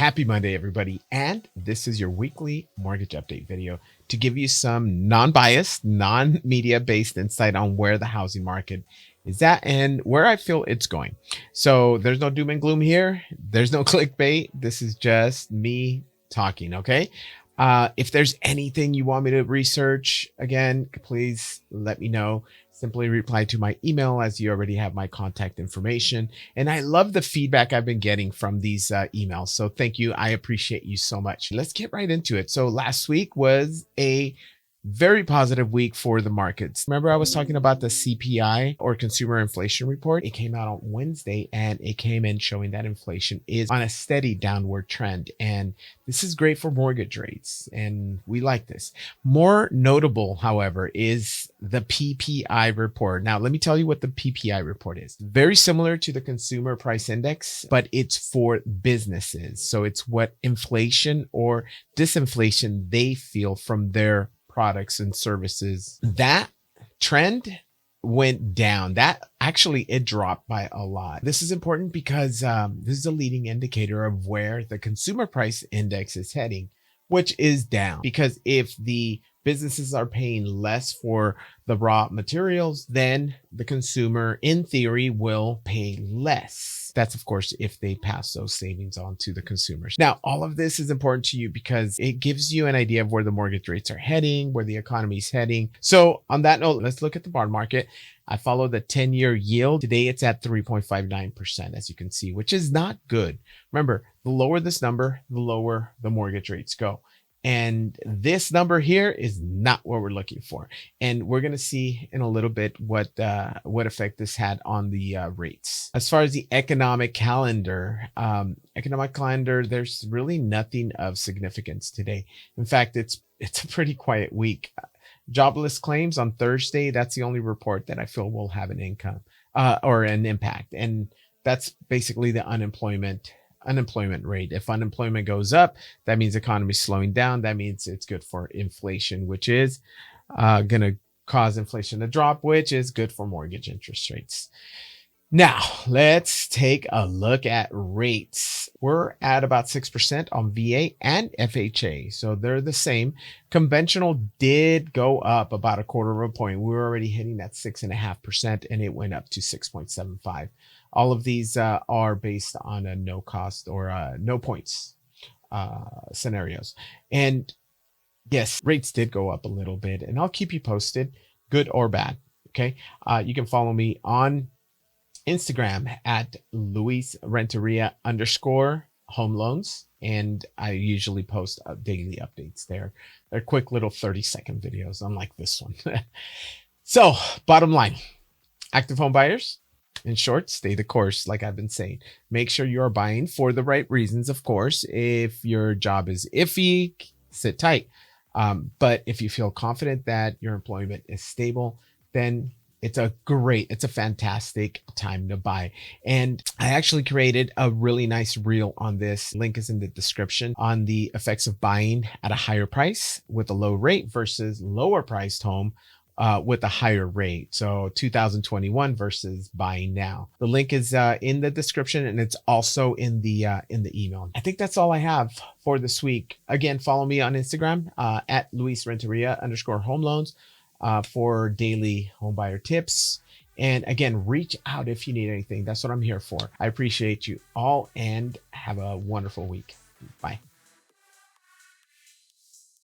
Happy Monday, everybody. And this is your weekly mortgage update video to give you some non-biased, non-media based insight on where the housing market is at and where I feel it's going. So there's no doom and gloom here. There's no clickbait. This is just me talking. Okay. If there's anything you want me to research, again, please let me know. Simply reply to my email as you already have my contact information. And I love the feedback I've been getting from these emails. So thank you. I appreciate you so much. Let's get right into it. So last week was a very positive week for the markets. Remember, I was talking about the CPI or consumer inflation report. It came out on Wednesday and it came in showing that inflation is on a steady downward trend. And this is great for mortgage rates. And we like this. More notable, however, is the PPI report. Now, let me tell you what the PPI report is. Very similar to the consumer price index, but it's for businesses. So it's what inflation or disinflation they feel from their products and services. That trend went down. That actually, it dropped by a lot. This is important because this is a leading indicator of where the consumer price index is heading, which is down. Because if the businesses are paying less for the raw materials, then the consumer, in theory, will pay less. That's, of course, if they pass those savings on to the consumers. Now, all of this is important to you because it gives you an idea of where the mortgage rates are heading, where the economy is heading. So on that note, let's look at the bond market. I follow the 10-year yield. Today, it's at 3.59%, as you can see, which is not good. Remember, the lower this number, the lower the mortgage rates go. And this number here is not what we're looking for. And we're going to see in a little bit what effect this had on the rates. As far as the economic calendar, there's really nothing of significance today. In fact, it's a pretty quiet week. Jobless claims on Thursday. That's the only report that I feel will have an income or an impact. And that's basically the unemployment rate. If unemployment goes up, that means the economy is slowing down. That means it's good for inflation, which is going to cause inflation to drop, which is good for mortgage interest rates. Now, let's take a look at rates. We're at about 6% on VA and FHA. So they're the same. Conventional did go up about a quarter of a point. We were already hitting that 6.5% and it went up to 6.75. All of these are based on a no cost or no points scenarios. And yes, rates did go up a little bit and I'll keep you posted, good or bad. Okay. You can follow me on Instagram at Luis Renteria _home loans. And I usually post daily updates there. They're quick little 30-second videos, unlike this one. So bottom line, active home buyers, in short, stay the course. Like I've been saying, make sure you are buying for the right reasons. Of course, if your job is iffy, sit tight. But if you feel confident that your employment is stable, then it's a fantastic time to buy. And I actually created a really nice reel on this. Link is in the description on the effects of buying at a higher price with a low rate versus lower priced home with a higher rate. So 2021 versus buying now. The link is in the description and it's also in the email. I think that's all I have for this week. Again, follow me on Instagram at Luis Renteria _home loans for daily home buyer tips. And again, reach out if you need anything. That's what I'm here for. I appreciate you all and have a wonderful week. Bye.